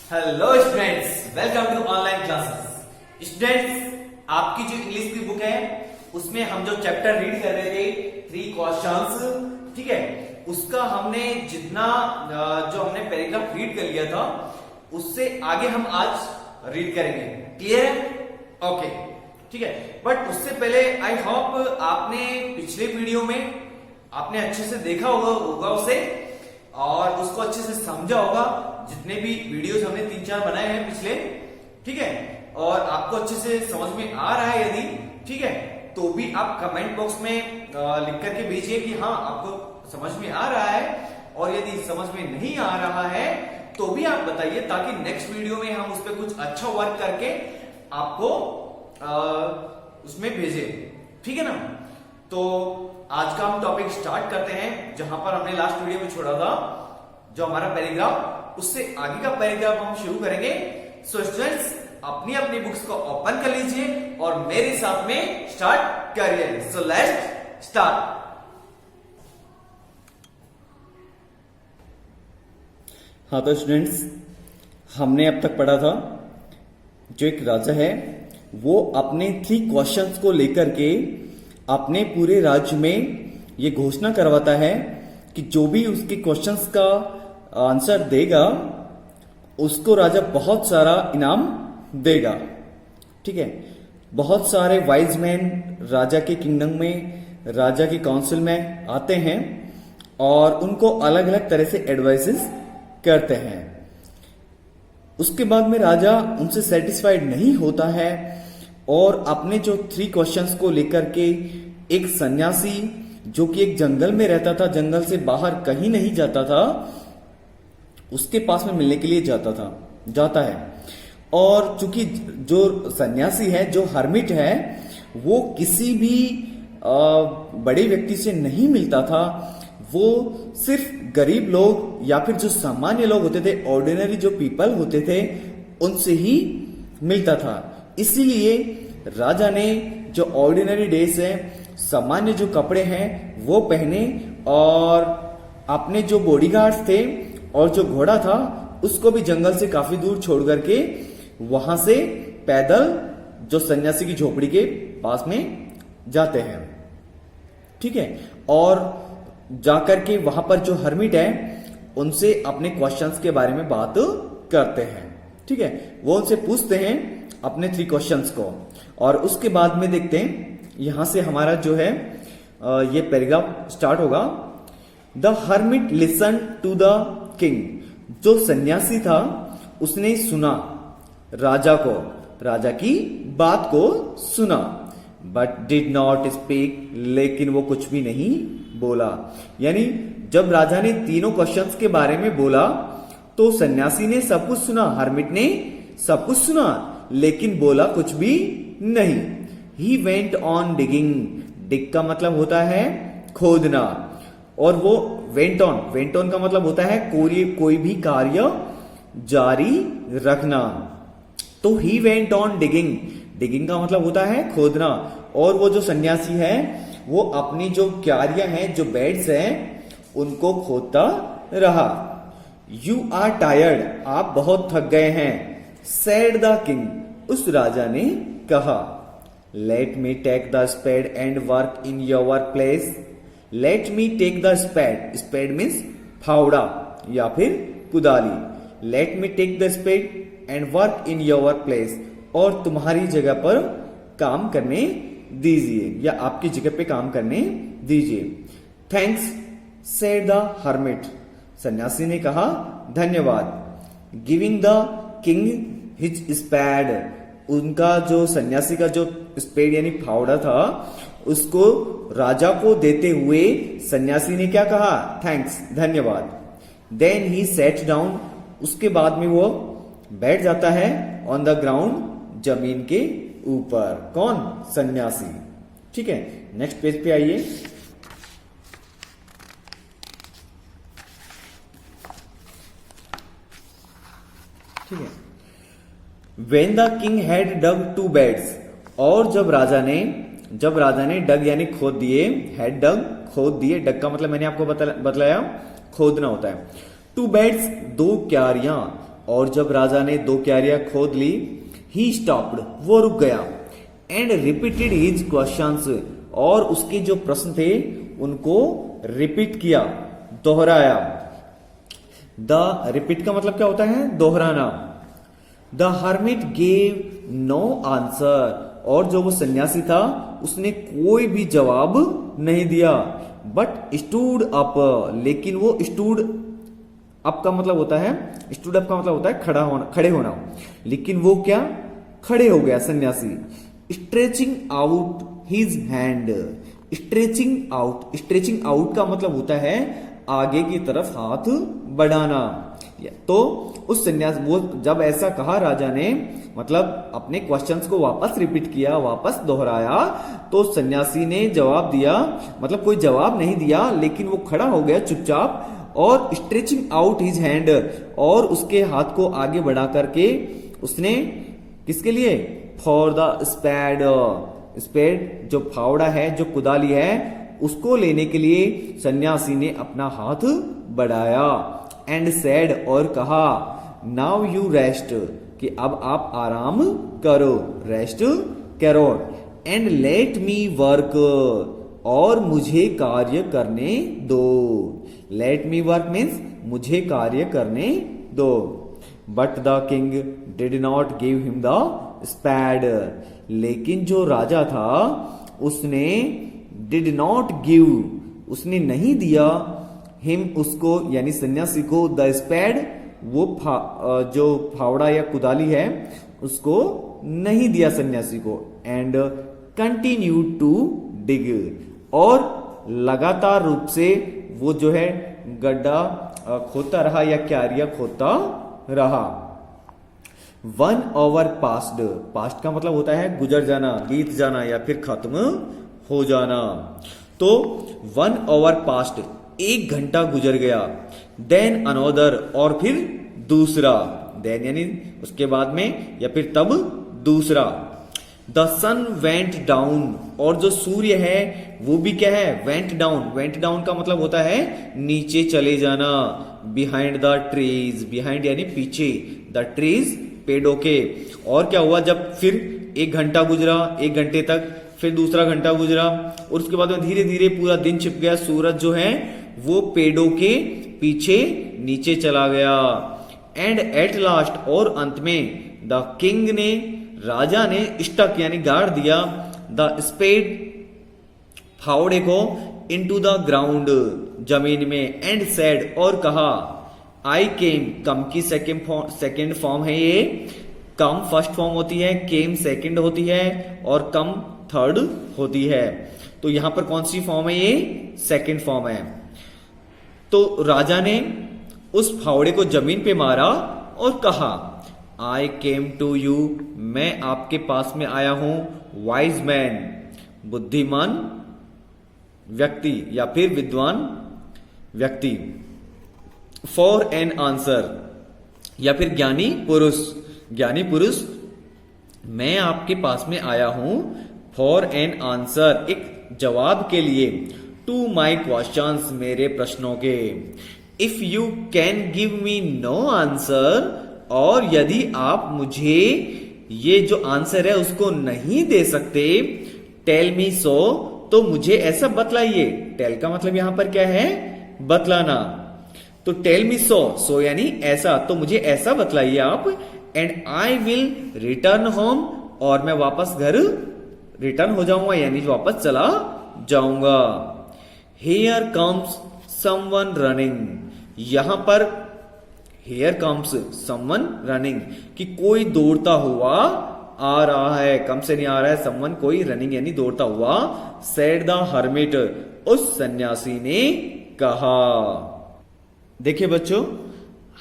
Hello students, welcome to online classes. Students, आपकी जो English की बुक है उसमें हम जो चैप्टर रीड कर रहे थे 3 क्वेश्चंस, ठीक है, उसका हमने जितना जो हमने पैराग्राफ रीड कर लिया था उससे आगे हम आज रीड करेंगे। क्लियर है? ओके, ठीक है। बट उससे पहले आई होप आपने पिछले वीडियो में आपने अच्छे से देखा होगा उसे और उसको अच्छे से समझा होगा। जितने भी वीडियोस हमने 3-4 बनाए हैं पिछले, ठीक है, और आपको अच्छे से समझ में आ रहा है यदि, ठीक है, तो भी आप कमेंट बॉक्स में लिख करके भेजिए कि हाँ आपको समझ में आ रहा है, और यदि समझ में नहीं आ रहा है तो भी आप बताइए ताकि नेक्स्ट वीडियो में हम उस पर कुछ अच्छा वर्क करके आपको उसमें भेजे, ठीक है ना। तो आज का हम टॉपिक स्टार्ट करते हैं जहां पर हमने लास्ट वीडियो में छोड़ा था, जो हमारा पैराग्राफ, उससे आगे का पैराग्राफ हम शुरू करेंगे। सो स्टूडेंट्स, अपनी अपनी बुक्स को ओपन कर लीजिए और मेरे साथ में स्टार्ट करिए। So let's start. हाँ, तो स्टूडेंट्स, हमने अब तक पढ़ा था जो एक राजा है वो अपने 3 क्वेश्चंस को लेकर के अपने पूरे राज्य में ये घोषणा करवाता है कि जो भी उसके क्वेश्चंस का आंसर देगा उसको राजा बहुत सारा इनाम देगा, ठीक है। बहुत सारे वाइज मैन राजा के किंगडम में, राजा की काउंसिल में आते हैं और उनको अलग अलग तरह से एडवाइसेस करते हैं। उसके बाद में राजा उनसे सेटिस्फाइड नहीं होता है और अपने जो 3 क्वेश्चंस को लेकर के एक सन्यासी जो कि एक जंगल में रहता था, जंगल से बाहर कहीं नहीं जाता था, उसके पास में मिलने के लिए जाता है। और चूंकि जो सन्यासी है, जो हर्मिट है, वो किसी भी बड़े व्यक्ति से नहीं मिलता था। वो सिर्फ गरीब लोग या फिर जो सामान्य लोग होते थे, ऑर्डिनरी जो पीपल होते थे, उनसे ही मिलता था। इसीलिए राजा ने जो ऑर्डिनरी डेज है, सामान्य जो कपड़े हैं वो पहने और अपने जो बॉडीगार्ड्स थे और जो घोड़ा था उसको भी जंगल से काफी दूर छोड़ करके वहां से पैदल जो सन्यासी की झोपड़ी के पास में जाते हैं, ठीक है। और जाकर के वहां पर जो हर्मिट है उनसे अपने क्वेश्चंस के बारे में बात करते हैं, ठीक है। वो उनसे पूछते हैं अपने 3 क्वेश्चंस को और उसके बाद में देखते हैं यहां से हमारा जो है ये पैराग्राफ स्टार्ट होगा। The hermit listen to the king. जो सन्यासी था उसने सुना राजा को, राजा की बात को सुना, बट डिड नॉट स्पीक, लेकिन वो कुछ भी नहीं बोला। यानी जब राजा ने तीनों क्वेश्चंस के बारे में बोला तो सन्यासी ने सब कुछ सुना, हर्मिट ने सब कुछ सुना, लेकिन बोला कुछ भी नहीं। He went on digging. Dig का मतलब होता है खोदना, और वो वेंट ऑन का मतलब होता है कोई भी कार्य जारी रखना। तो ही वेंट ऑन डिगिंग, डिगिंग का मतलब होता है खोदना, और वो जो सन्यासी है वो अपनी जो क्यारियां हैं, जो बेड्स हैं, उनको खोदता रहा। यू आर टायर्ड, आप बहुत थक गए हैं। सेड द किंग, उस राजा ने कहा। Let me take the spade and work in your place. Let me take the spade, spade means फावड़ा या फिर कुदाली। Let me take the spade and work in your place, और तुम्हारी जगह पर काम करने दीजिए या आपकी जगह पे काम करने दीजिए। थैंक्स सेड द हर्मिट, सन्यासी ने कहा धन्यवाद। Giving the king his spade, उनका जो सन्यासी का जो स्पेड यानी फावड़ा था उसको राजा को देते हुए सन्यासी ने क्या कहा? थैंक्स, धन्यवाद। देन ही सेट डाउन, उसके बाद में वो बैठ जाता है ऑन द ग्राउंड, जमीन के ऊपर। कौन? सन्यासी, ठीक है। नेक्स्ट पेज पे आइए। ठीक है। When the king had dug 2 beds, और जब राजा ने डग यानी खोद दिए, हैड डग खोद दिए, डग का मतलब मैंने आपको बतलाया खोदना होता है। 2 बेड्स, 2 क्यारियां, और जब राजा ने 2 क्यारियां खोद ली, ही स्टॉप्ड, वो रुक गया, एंड रिपीटेड हिज क्वेश्चंस, और उसके जो प्रश्न थे उनको रिपीट किया, दोहराया। द रिपीट का मतलब क्या होता है? दोहराना। The hermit gave no answer, और जो वो सन्यासी था उसने कोई भी जवाब नहीं दिया। बट स्टूड अप, लेकिन वो स्टूड अप का मतलब होता है, स्टूड अप का मतलब होता है खड़ा होना, खड़े होना, लेकिन वो क्या? खड़े हो गया सन्यासी। Stretching out his hand, stretching out का मतलब होता है आगे की तरफ हाथ बढ़ाना। तो उस सन्यास वो जब ऐसा कहा राजा ने, मतलब अपने क्वेश्चंस को वापस रिपीट किया, वापस दोहराया, तो सन्यासी ने जवाब दिया, मतलब कोई जवाब नहीं दिया, लेकिन वो खड़ा हो गया चुपचाप, और स्ट्रेचिंग आउट हिज हैंड, और उसके हाथ को आगे बढ़ा करके उसने किसके लिए? फॉर द स्पैड, स्पेड जो फावड़ा है, जो कुदाली है, उसको लेने के लिए सन्यासी ने अपना हाथ बढ़ाया। एंड सेड, और कहा, नाउ यू रेस्ट, कि अब आप आराम करो, रेस्ट करो। एंड लेट मी वर्क, और मुझे कार्य करने दो। लेट मी वर्क मीन्स मुझे कार्य करने दो। But the king did not give him the spade, लेकिन जो राजा था उसने डिड नॉट गिव, उसने नहीं दिया, हिम उसको यानी सन्यासी को, द स्पैड वो जो फावड़ा या कुदाली है उसको नहीं दिया सन्यासी को। एंड कंटिन्यू टू डिग, और लगातार रूप से वो जो है गड्ढा खोदता रहा या क्यारियां खोदता रहा। 1 hour passed, पास्ट का मतलब होता है गुजर जाना, बीत जाना या फिर खत्म हो जाना। तो 1 hour passed, 1 घंटा गुजर गया। देन अनोदर, और फिर दूसरा, देन यानी उसके बाद में या फिर तब दूसरा। द सन वेंट डाउन, और जो सूर्य है वो भी क्या है? Went down. वेंट डाउन का मतलब होता है नीचे चले जाना। बिहाइंड द ट्रीज, बिहाइंड यानी पीछे, द ट्रीज पेड़ों के। और क्या हुआ? जब फिर 1 घंटा गुजरा, 1 घंटे तक, फिर दूसरा घंटा गुजरा, और उसके बाद में धीरे धीरे पूरा दिन छिप गया, सूरज जो है वो पेड़ों के पीछे नीचे चला गया। एंड एट लास्ट, और अंत में, द किंग ने, राजा ने, स्टक यानी गाड़ दिया, द स्पेड फावड़े को, इनटू द ग्राउंड जमीन में। एंड सेड, और कहा, आई केम, कम की सेकेंड फॉर्म है ये, कम फर्स्ट फॉर्म होती है, केम सेकेंड होती है, और कम थर्ड होती है। तो यहां पर कौन सी फॉर्म है? ये सेकेंड फॉर्म है। तो राजा ने उस फावड़े को जमीन पे मारा और कहा, आई केम टू यू, मैं आपके पास में आया हूं, वाइज मैन, बुद्धिमान व्यक्ति या फिर विद्वान व्यक्ति, फॉर एन आंसर, या फिर ज्ञानी पुरुष, ज्ञानी पुरुष, मैं आपके पास में आया हूं, फॉर एन आंसर, एक जवाब के लिए, टू माई क्वेश्चंस, मेरे प्रश्नों के। If you can give me know answer, और यदि आप मुझे ये जो आंसर है उसको नहीं दे सकते, टेल मी सो, तो मुझे ऐसा बतलाइए। टेल का मतलब यहां पर क्या है? बतलाना। तो टेल मी सो, सो यानी ऐसा, तो मुझे ऐसा बतलाइए आप। And I will return home, और मैं वापस घर रिटर्न हो जाऊंगा, यानी वापस चला जाऊंगा। हियर कम्स समवन रनिंग, यहां पर हियर कम्स समवन रनिंग, कि कोई दौड़ता हुआ आ रहा है, कम से नहीं आ रहा है, समवन कोई, रनिंग यानी दौड़ता हुआ। सेड द हर्मिट, उस सन्यासी ने कहा। देखिए बच्चों,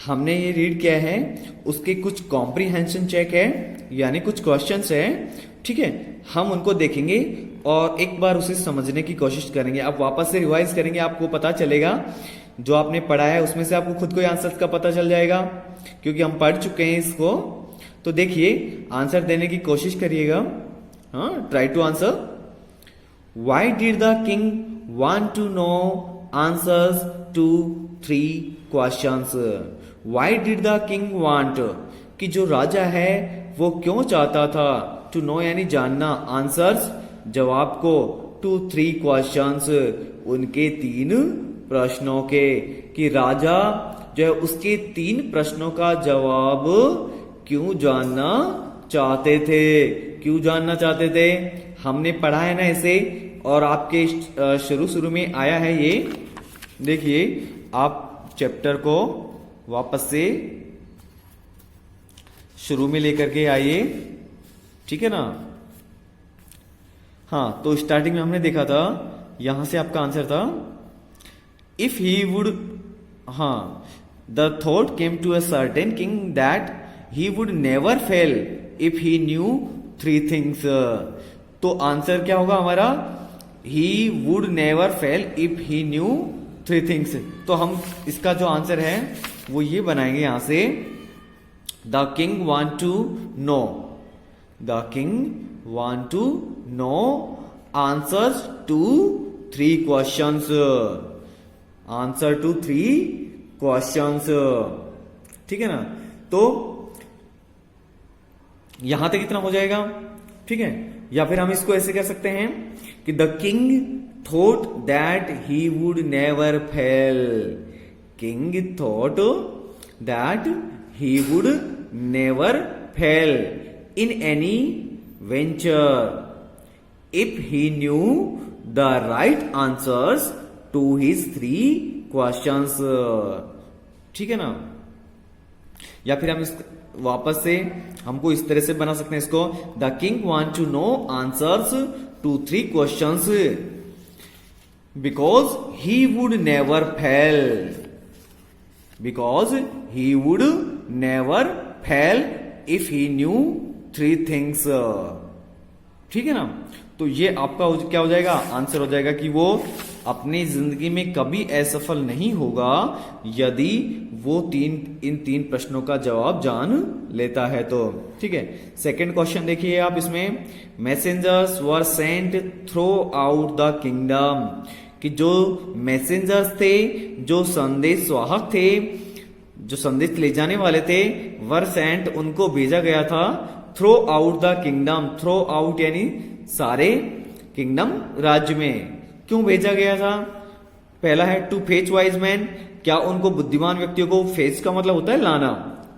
हमने ये रीड किया है, उसके कुछ कॉम्प्रीहेंशन चेक है, यानी कुछ क्वेश्चंस है, ठीक है, हम उनको देखेंगे और एक बार उसे समझने की कोशिश करेंगे। आप वापस से रिवाइज करेंगे, आपको पता चलेगा जो आपने पढ़ा है उसमें से आपको खुद को आंसर का पता चल जाएगा, क्योंकि हम पढ़ चुके हैं इसको। तो देखिए, आंसर देने की कोशिश करिएगा। हाँ, try to answer. Why did the king want to know answers to 3 questions. Why did the king want? कि जो राजा है वो क्यों चाहता था? To know यानी जानना, answers जवाब को, to 3 questions उनके 3 प्रश्नों के, कि राजा जो है उसके 3 प्रश्नों का जवाब क्यों जानना चाहते थे? क्यों जानना चाहते थे? हमने पढ़ा है ना इसे, और आपके शुरू में आया है ये। देखिए, आप चैप्टर को वापस से शुरू में लेकर के आइए, ठीक है ना। हाँ, तो स्टार्टिंग में हमने देखा था, यहां से आपका आंसर था इफ ही वुड, हाँ, the thought came to a certain king that he would never fail if he knew 3 things. तो आंसर क्या होगा हमारा? He would never fail if he knew 3 things. तो हम इसका जो आंसर है वो ये बनाएंगे यहां से, the king want to know, the king want to know answers to 3 questions, answer to 3 questions, ठीक है ना। तो यहां तक इतना हो जाएगा, ठीक है। या फिर हम इसको ऐसे कह सकते हैं कि the king thought that he would never fail, king thought that he would never fail in any venture if he knew the right answers to his 3 questions, ठीक है ना। या फिर हम इस वापस से हमको इस तरह से बना सकते हैं इसको, the king want to know answers to 3 questions because he would never fail, because he would never fail if he knew 3 things, ठीक है ना। तो ये आपका क्या हो जाएगा? आंसर हो जाएगा कि वो अपनी जिंदगी में कभी असफल नहीं होगा यदि वो इन 3 प्रश्नों का जवाब जान लेता है तो, ठीक है। सेकंड क्वेश्चन देखिए आप इसमें, messengers were sent through out the kingdom, कि जो मैसेंजर्स थे, जो संदेश वाहक थे, जो संदेश ले जाने वाले थे, वर सेंट उनको भेजा गया था through out the kingdom, through out यानी सारे किंगडम, राज्य में। क्यों भेजा गया था? पहला है टू फेच वाइज मैन, क्या उनको बुद्धिमान व्यक्तियों को, फेच का मतलब होता है लाना,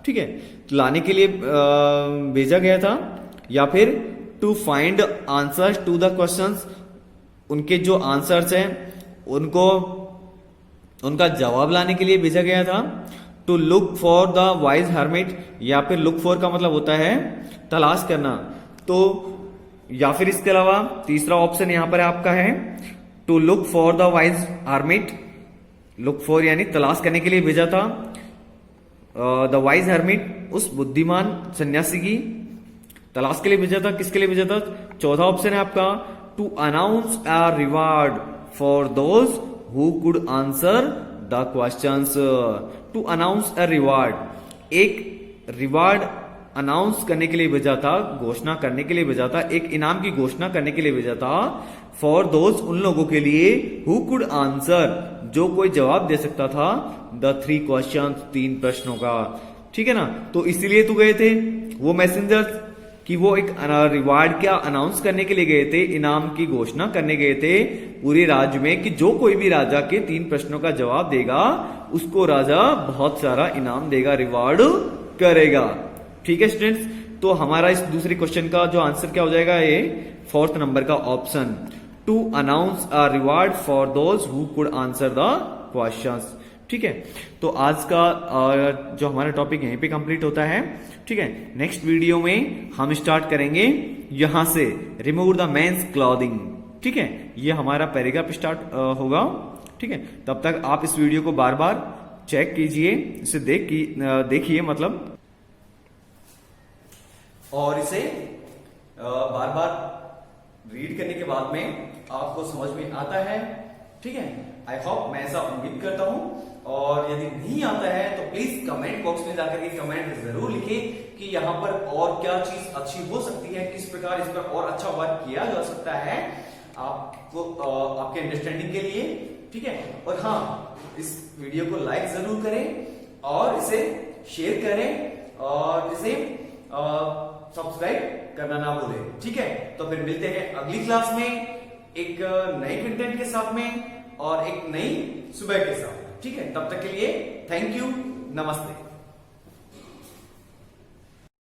ठीक है, तो लाने के लिए भेजा गया था। या फिर to find answers to the questions, उनके जो आंसर्स हैं उनको, उनका जवाब लाने के लिए भेजा गया था। To look for the wise hermit, या फिर लुक फॉर का मतलब होता है तलाश करना। तो या फिर इसके अलावा तीसरा ऑप्शन यहां पर आपका है to look for the wise hermit, look for यानी तलाश करने के लिए भेजा था द वाइज हर्मिट, उस बुद्धिमान सन्यासी की तलाश के लिए भेजा था। किसके लिए भेजा था? चौथा ऑप्शन है आपका to announce a reward for those who could answer the questions, to announce a reward, एक रिवार्ड अनाउंस करने के लिए भेजा था, घोषणा करने के लिए भेजा था, एक इनाम की घोषणा करने के लिए भेजा था फॉर दोज, उन लोगों के लिए, हु कुड आंसर, जो कोई जवाब दे सकता था, द 3 क्वेश्चन, 3 प्रश्नों का, ठीक है ना। तो इसीलिए तो गए थे वो मैसेंजर्स कि वो एक रिवार्ड क्या अनाउंस करने के लिए गए थे, इनाम की घोषणा करने गए थे पूरे राज्य में, कि जो कोई भी राजा के 3 प्रश्नों का जवाब देगा उसको राजा बहुत सारा इनाम देगा, रिवार्ड करेगा, ठीक है स्टूडेंट्स। तो हमारा इस दूसरे क्वेश्चन का जो आंसर क्या हो जाएगा? ये 4th नंबर का option, to announce a reward for those who could answer the questions, ठीक है। तो आज का जो हमारा टॉपिक यहीं पे कंप्लीट होता है, ठीक है। नेक्स्ट वीडियो में हम स्टार्ट करेंगे यहां से, रिमूव द मेंस क्लॉथिंग, ठीक है। ये हमारा पैराग्राफ स्टार्ट होगा, ठीक है। तब तक आप इस वीडियो को बार बार चेक कीजिए, इसे देखिए मतलब, और इसे बार बार रीड करने के बाद में आपको समझ में आता है, ठीक है। आई होप, मैं ऐसा उम्मीद करता हूं। और यदि नहीं आता है तो प्लीज कमेंट बॉक्स में जाकर के कमेंट जरूर लिखें कि यहाँ पर और क्या चीज अच्छी हो सकती है, किस प्रकार इस पर और अच्छा वर्क किया जा सकता है आपको, आपके अंडरस्टैंडिंग के लिए। ठीक है। और हाँ, इस वीडियो को लाइक जरूर करें और इसे शेयर करें और इसे सब्सक्राइब करना ना भूलें, ठीक है। तो फिर मिलते हैं अगली क्लास में एक नए कंटेंट के साथ में और एक नई सुबह के साथ, ठीक है। तब तक के लिए थैंक यू, नमस्ते।